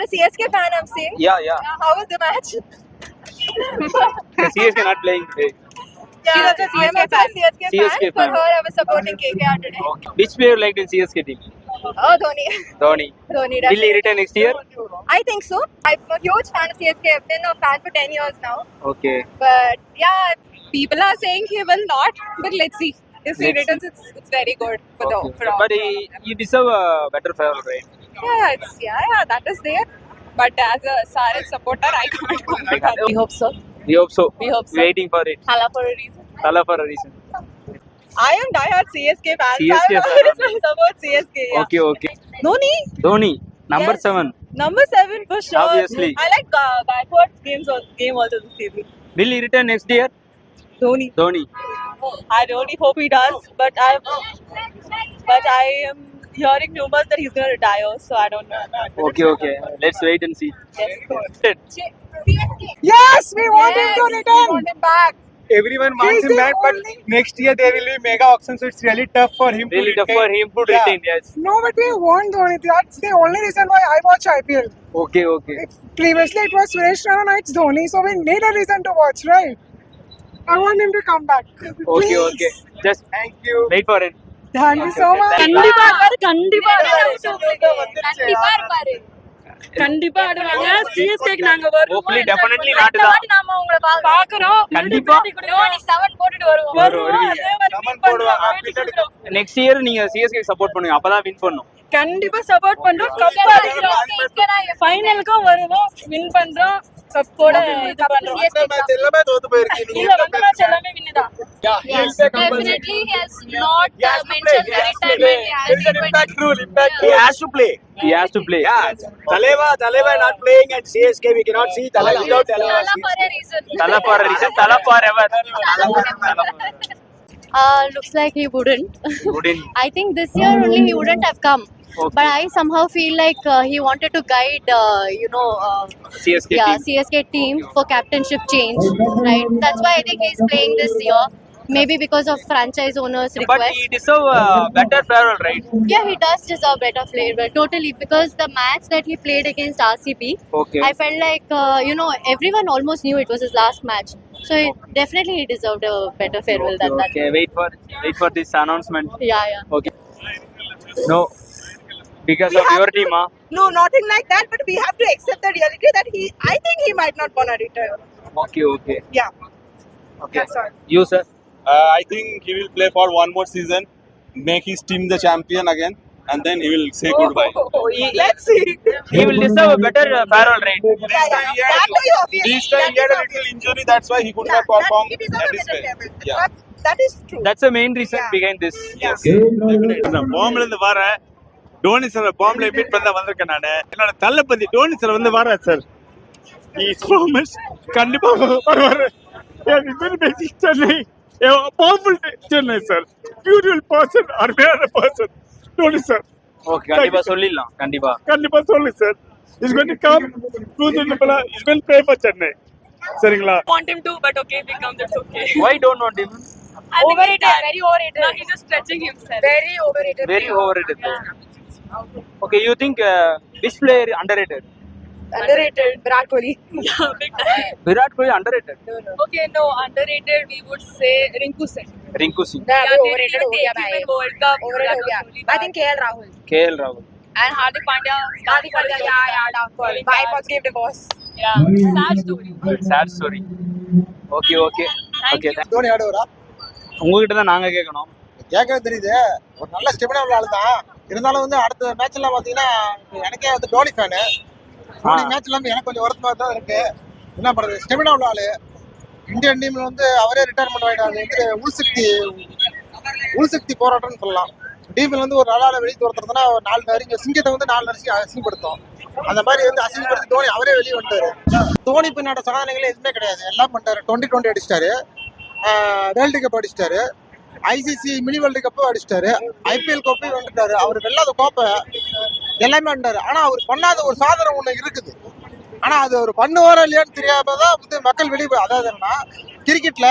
a CSK fan, I'm saying. Yeah. How was the match? CSK not playing today. Yeah, was a CSK I'm also fan. a CSK fan. CSK For fan. her, I was supporting KKR today. Okay. Which player you liked in CSK team? Oh, Dhoni. Dhoni. Dhoni. Will he return next year? I think so. I'm a huge fan of CSK. I've been a fan for 10 years now. Okay. But yeah, People are saying he will not, but let's see. If he Let's returns, it's very good for the Okay. for all. But he deserve a better farewell, right? Yeah, that is there. But as a Sarit supporter, I can't comment on it. we hope so. We hope so. We hope so. Waiting for it. Allah for a reason. Thala for a reason. I am diehard CSK fan. CSK I fan. always support CSK. Yeah. Okay. Dhoni, Dhoni, number Yes. 7. number 7 for sure. Obviously. I like Gaikward's game also this season. Will he return next year? Dhoni. Dhoni. I really hope he does, but I am hearing rumors that he's gonna retire, so I don't know. Okay. Let's wait and see. Yes. Yes, we want Yes, him to we return. want him back. Everyone wants him back, but next year there will be mega auction, so it's really tough for him Really to tough retain. for him to Yeah. retain, yes. No, but we want Dhoni. That's the only reason why I watch IPL. Okay. If previously it was Suresh Raina, now it's Dhoni, so we need a reason to watch, right? I want him to come back. Okay. Just Thank you. wait for it. Thank you so much. கண்டிப்பா ஆடுவாங்க சிஎஸ்கேக்கு நாங்க Hopefully, definitely not தான். நாம உங்களை பாக்குறோம் கண்டிப்பா. Dhoni 7 போட்டுட்டு வருவோம். நெக்ஸ்ட் இயர் நீங்க CSK சப்போர்ட் பண்ணுங்க. அப்பதான் வின் பண்ணும். கண்டிப்பா சப்போர்ட் பண்றோம் கப் அடிக்கிறோம் ஃபைனலுக்கும் வருவோம் வின் பண்றோம் கப்போட இது பண்றோம் எல்லாமே தோத்து போயிருக்கீங்க. இல்ல வந்த மேட்ச் எல்லாமே வின் தான் Yes, definitely he has not mentioned the retirement. Impact rule. He has to play. He has to play. Taleva not playing at CSK. We cannot see Taleva without Thala for a reason. Thala for a reason. Thala forever. Looks like he wouldn't. Wouldn't. I think this year only he wouldn't have come. Okay. But I somehow feel like he wanted to guide, CSK team. CSK team for captainship change, right? That's why I think he's playing this year. Maybe because of franchise owners' But request. he deserve a better farewell, right? Yeah, he does deserve better flavor, totally. Because the match that he played against RCB, Okay. I felt like, everyone almost knew it was his last match. So definitely he deserved a better farewell than that. Okay. Wait for this announcement. Yeah. Okay. No. Because of your team, huh? No, nothing like that, but we have to accept the reality that I think he might not gonna retire. Okay. Yeah. Okay. That's all. You, sir? I think he will play for one more season, make his team the champion again, and then he will say goodbye. Let's see. He will deserve a better farewell, right? This time he had a little injury, that's why he could not perform at his best. Yeah. That is true. That's the main reason behind this. Yes. பாம்புல இருந்து வரேன் Dhoni sir பாம்புல meet பண்ண வந்திருக்கேன் நானு என்னோட தள்ளப்பதி Dhoni sir வந்து வரார் sir கண்டிப்பா வருவாரு Chennai powerful Chennai sir beautiful person அருமையான பர்சன் டோனி சார் Okay, கண்டிப்பா சொல்லிடலாம். கண்டிப்பா சொல்லு sir is going to come is going to play for Chennai சரிங்களா Want him to, but okay, if he comes, it's okay. Why don't want him? Overrated, very overrated. No, he's just stretching himself. Very overrated. Very overrated. Okay, you think which player underrated? Underrated. Virat Kohli. Yeah, big time. Virat Kohli underrated. Okay, no, underrated. We would say Rinku Singh. Rinku Singh. Overrated हो गया भाई. World Cup. Overrated हो गया. I think KL Rahul. KL Rahul. And Hardik Pandya. Yeah, downfall. Wife was gave divorce. Yeah, sad story. Sad story. Okay. Dhoni ஆடுவாரா? உங்ககிட்ட தான் நாங்க கேட்கணும். கேட்கவே தெரியுது. ஒரு நல்ல ஸ்டெமினா ஆளு தான். இருந்தாலும் வந்து அடுத்த மேட்ச்ல பாத்தீங்கன்னா எனக்கே வந்து டோனி ஃபேனு. டோனி மேட்ச்ல எனக்கு கொஞ்சம் வருத்தமா தான் இருக்கு. என்ன பண்றது? ஸ்டெமினா உள்ள ஆளு. இந்தியன் டீம்ல வந்து அவரே ரிட்டையர்மெண்ட் ஆயிட்டாரு. வந்து உள்சக்தி போராட்டம்னு சொல்லலாம். டீம்ல வந்து ஒரு நாளால வெளியே துரத்துறதுன்னா 4 நரிங்க சிங்கத்தை வந்து 4 நரிசி அசிங்கப்படுத்தும். அந்த மாதிரி வந்து அசிங்கப்படுத்தி தோனி அவரே வெளியே வந்துட்டாரு. தோனி பின்னாட சாதனைகள் எதுவுமே கிடையாது. எல்லாம் பண்ணிட்டாரு. 2020 அடிச்சிட்டாரு, வேர்ல்டு கப் அடிச்சிட்டாரு, ஐசிசி மினி வேர்ல்டு கப்பும் அடிச்சிட்டாரு, ஐபிஎல் கோப்பையும் வந்துட்டாரு. அவர் வெல்லாத கோப்பை எல்லாமே வந்துட்டாரு. ஆனா அவர் பண்ணாத ஒரு சாதனை ஒண்ணு இருக்குது. ஆனா அது அவர் பண்ணுவாரா இல்லையான்னு தெரியாம தான் வந்து மக்கள் வெளியே அதாவது என்னன்னா கிரிக்கெட்ல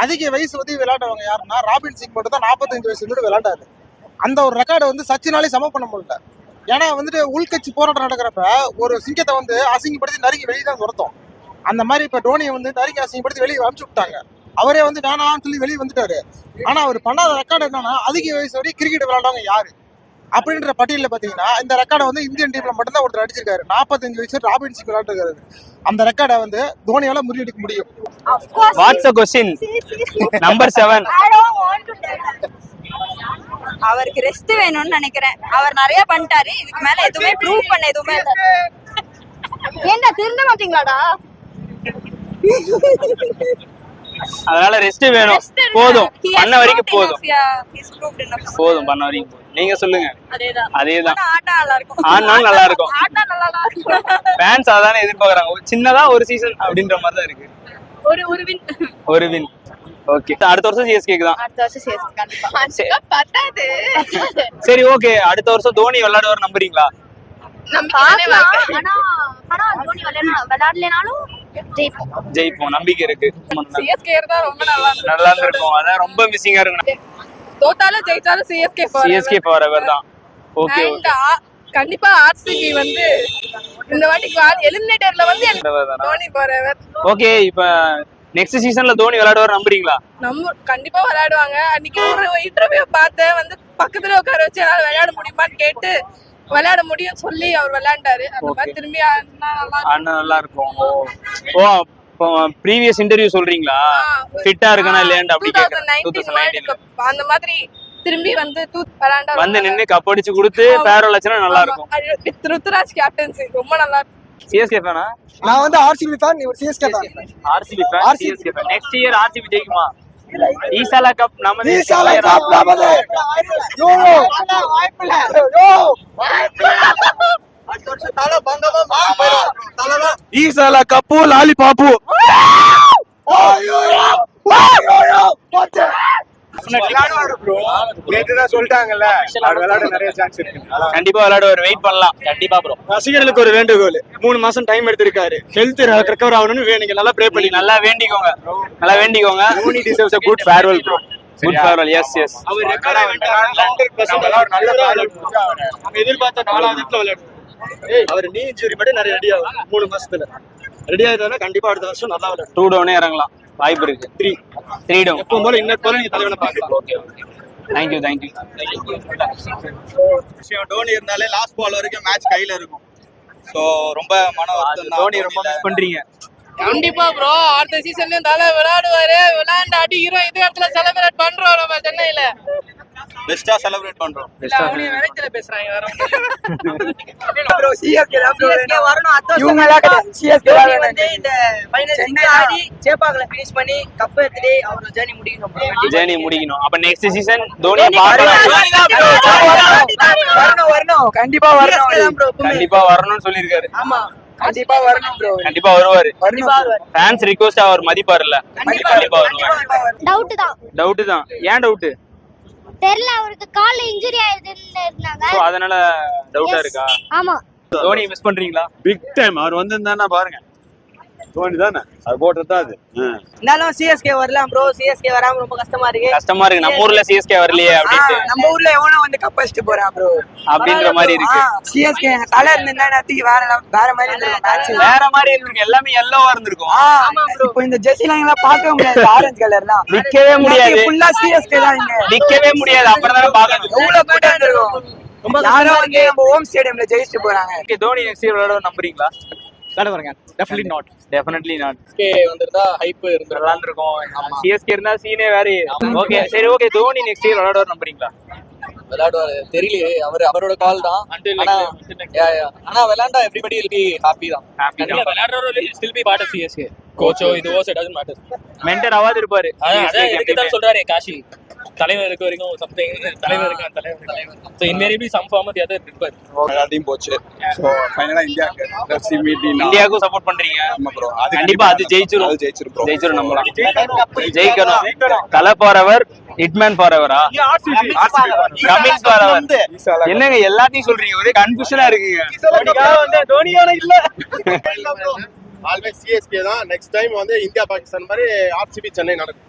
அதிக வயசு வந்து விளையாடுறவங்க யாருன்னா ராபின் சிங் மட்டும் தான் 45 வயசு விளையாண்டாரு. அந்த ஒரு ரெக்கார்டை வந்து சச்சினாலே சம பண்ண முடியல. ஏன்னா வந்துட்டு உள்கட்சி போராட்டம் நடக்கிறப்ப ஒரு சிங்கத்தை வந்து அசிங்கப்படுத்தி நறுக்கி வெளியே தான் துரத்தும். அந்த மாதிரி இப்ப டோனியை வந்து நறுக்கி அசிங்கப்படுத்தி வெளியே அனுப்பிச்சு விட்டாங்க. அவரே வந்து வேணாம்னு சொல்லி வெளியே வந்துட்டாரு. ஆனா அவர் பண்ணாத ரெக்கார்டு என்னன்னா, அதிக வயசு வரை கிரிக்கெட் விளையாண்டவங்க யாரு அப்படின்ற பட்டியலில் பாத்தீங்கன்னா இந்த ரெக்கார்டை வந்து இந்தியன் டீம்ல மட்டும்தான் ஒருத்தர் அடிச்சிருக்காரு. 45 வயசு ராபின் சிங் விளையாட்டுருக்காரு. அந்த ரெக்கார்டை வந்து தோனியால முறியடிக்க முடியும். What's the question number 7? அவருக்கு ரெஸ்ட் வேணும்னு நினைக்கிறேன். அவர் நிறைய பண்ணிட்டாரு. இதுக்கு மேல எதுவுமே ப்ரூவ் பண்ண எதுவுமே இல்ல. ஏன்டா திருந்த மாட்டீங்களாடா? அதனால ரெஸ்ட் வேணும். போதும், பண்ண வரைக்கும் போதும். போதும், பண்ண வரைக்கும் போதும். நீங்க சொல்லுங்க. அதேதான். ஆட்டா நல்லா இருக்கும். ஆனாலும் நல்லா இருக்கும். ஆட்டா நல்லா இருக்கும். ஃபேன்ஸ் அதானே எதிர்பார்க்கறாங்க. சின்னதா ஒரு சீசன் அப்படின்ற மாதிரி தான் இருக்கு. ஒரு வின். ஓகே, அடுத்த வருஷம் சிஎஸ்கேக்கு தான். அடுத்த வருஷம் சிஎஸ்கே கண்டிப்பா பத்தாது. சரி, ஓகே, அடுத்த வருஷம் தோனி விளையாடுவார் நம்புறீங்களா? ஆனா தோனி விளையாடலனாலும் ஜெயிப்போம், நம்பிக்கை இருக்கு. சிஎஸ்கே இருந்தா ரொம்ப நல்லா இருக்கும். அதான் ரொம்ப மிஸ்ஸிங்கா இருக்கு. தோத்தாலும் ஜெயிச்சாலும் சிஎஸ்கே ஃபாரெவர் தான். ஓகே, கண்டிப்பா ஆர்சிபி வந்து இந்த வாட்டி எலிமினேட்டர்ல வந்து தோனி ஃபாரெவர். ஓகே, இப்போ நெக்ஸ்ட் சீசன்ல தோனி விளையாடுவார் நம்புறீங்களா? நம்ம கண்டிப்பா விளையாடுவாங்க. அன்னைக்கு ஒரு இன்டர்வியூ பார்த்தேன், வந்து பக்கத்துல உட்கார வச்சு விளையாட முடியுமான்னு கேட்டு விளையாட முடியும் சொல்லி அவர் விளையாண்டாரு. அந்த மாதிரி திரும்பி நல்லா இருக்கும். ஓ, ப்ரீவியஸ் இன்டர்வியூ சொல்றீங்களா? ஃபிட்டா இருக்கனா இல்லையான்னு அப்படி கேக்குறேன். 2019 அந்த மாதிரி திரும்பி வந்து விளையாண்டா வந்து நின்னு கப் அடிச்சு கொடுத்து பேரோல் ஆச்சுனா நல்லா இருக்கும். ருத்ராஜ் கேப்டன்சி ரொம்ப நல்லா இருக்கும். சிஎஸ்கே ஃபேனா? நான் வந்து ஆர்சிபி ஃபேன், இவர் CSK fan. RCB fan, CSK fan. Next year RCB ஜெயிக்குமா? ஈசாலா கப் நமதே. ஈசாலா கப் நமதே. யோ வாய்ப்பில்லை. யோ அடுத்த வருஷம் தல பங்கமா மாறி போயிடும். தலனா ஈசாலா கப்பு லாலிபாப்பு. ஐயோ ஐயோ போச்சு. சொல்லிட்டாங்கல்ல, விளையாட நிறைய சான்ஸ் இருக்கு. கண்டிப்பா விளையாடுவார். வெயிட் பண்ணலாம். கண்டிப்பா ப்ரோ. ரசிகர்களுக்கு ஒரு வேண்டுகோள், 3 மாசம் டைம் எடுத்திருக்காரு. ஹெல்த் ரெக்கவர் ஆகணும்னு நீங்க நல்லா ப்ரே பண்ணி நல்லா வேண்டிக்கோங்க. Dhoni deserves a good farewell bro. Good farewell. Yes. அவர் ரெக்கார்ட் ஆயிட்டாரு. 100% நல்ல farewell. நம்ம எதிர்பார்த்த 4வது இடத்துல விளையாடுவார். அவர் நீ இன்ஜூரி மட்டும் நிறைய ரெடி ஆகும். 3 மாசத்துல ரெடி ஆயிட்டாருன்னா கண்டிப்பா அடுத்த வருஷம் நல்லா விளையாடும். 2 டவுனே இறங்கலாம், வாய்ப்பு இருக்கு. 3 டவுன். எப்பவும் போல இன்னொரு போல நீங்க தலைவனை பார்க்கலாம். ஓகே. Thank you. டோனி இருந்தாலே லாஸ்ட் பால் வரைக்கும் மேட்ச் கையில இருக்கும். சோ ரொம்ப மன வருத்தம். தோனி ரொம்ப மிஸ் பண்றீங்க. கண்டிப்பா ப்ரோ, அடுத்த சீசன்லயும் தலை விளையாடுவாரு. விளையாண்டு அடிக்கிறோம். இதே இடத்துல செலிப்ரேட் பண்றோம் நம்ம சென்னையில. பெஸ்டா செலிப்ரேட் பண்றோம். அவனே வெரைட்டில பேசுறாங்க. ப்ரோ சிஎஸ்கே தான் ப்ரோ வரணும். அடுத்த இவங்க எல்லாம் சிஎஸ்கே வந்து இந்த ஃபைனல் சிக்ஸ் ஆடி சேப்பாக்ல ஃபினிஷ் பண்ணி கப் எடுத்துட்டு அவரோட ஜர்னி முடிக்கணும். அப்ப நெக்ஸ்ட் சீசன் தோனி வரணும். கண்டிப்பா வரணும்னு சொல்லிருக்காரு. ஆமா, கண்டிப்பா வரணும் ப்ரோ. கண்டிப்பா வருவாரு. ஃபேன்ஸ் ரிக்வெஸ்ட் அவர் மதிப்பாருல்ல. கண்டிப்பா வருவாரு. டவுட் தான். ஏன் டவுட் தெரியல, அவருக்கு கால்ல இன்ஜூரி ஆயிருதுன்னு இருந்தாங்க. சோ அதனால டவுட்டா இருக்கா? ஆமா. தோனி மிஸ் பண்றீங்களா? பிக் டைம் அவர் வந்திருந்தானா பாருங்க. தோனி தானே அது போட்டது அது. இருந்தாலும் சிஎஸ்கே வரலாம் ப்ரோ. சிஎஸ்கே வராம ரொம்ப கஷ்டமா இருக்கு. நம்ம ஊர்ல சிஎஸ்கே வரலையே அப்படிட்டு. நம்ம ஊர்ல எவனோ வந்து கப் அடிச்சிட்டு போறான் ப்ரோ அப்படின்ற மாதிரி இருக்கு. சிஎஸ்கே தலை இருந்தா நேத்துக்கு வேற மாதிரி இருந்திருக்கும் மேட்ச். வேற மாதிரி இருக்கு. எல்லாமே yellow-ஆ இருந்திருக்கும். இப்போ இந்த ஜெர்சிலாம் எல்லாம் பார்க்க முடியாது. ஆரஞ்சு கலர்லாம் நிக்கவே முடியாது. ஃபுல்லா சிஎஸ்கே தான் இங்க. நிக்கவே முடியாது. அப்புறம் தான் பார்க்கணும். எவ்வளவு கூட்டம் இருந்திருக்கும். யாரோ வந்து நம்ம ஹோம் ஸ்டேடியம்ல ஜெயிச்சிட்டு போறாங்க. ஓகே, தோனி நெக்ஸ்ட் இயர் விளையாட நம்புறீங்களா? விளையாடுவாங்க. Definitely not. வந்திருந்தா ஹைப் நல்லா இருக்கும். சிஎஸ்கே இருந்தா சீனே வேற. ஓகே, சரி, ஓகே, தோனி நெக்ஸ்ட் இயர் விளையாடுவார் நம்புறீங்களா? விளையாடுவாரு தெரியலையே. அவரோட கால் தான். ஆனா விளையாண்டா எவ்ரிபடி will be happy தான். விளையாடுறவரு still be part of CSK. கோச்சோ இதுவோ it doesn't matter. மென்டர் ஆவாது இருப்பாரு. அதான் இதுக்கு தான் சொல்றாரு காஷி. தலைவர் இருக்க வரைக்கும் சம்திங் தலைவர் இருக்கான். தலைவர் so invariably some form of the other prepare. எல்லாத்தையும் போச்சு. சோ ஃபைனலா இந்தியாவுக்கு சப்போர்ட் பண்றீங்க? ஆமா ப்ரோ. கண்டிப்பா அது ஜெயிச்சிரும். ஜெயிச்சிரும் நம்பலாம். ஜெயிக்கணும். தலை ஃபாரெவர், ஹிட்மேன் ஃபாரெவரா? Cummins forever. என்னங்க எல்லாத்தையும் சொல்றீங்க? ஒரே கன்ஃபியூஷனா இருக்குங்க. தோனியான இல்ல. ஆல்வேஸ் சிஎஸ்கே தான். நெக்ஸ்ட் டைம் வந்து இந்தியா பாகிஸ்தான் மாதிரி ஆர்சிபி சென்னை நடக்கும்.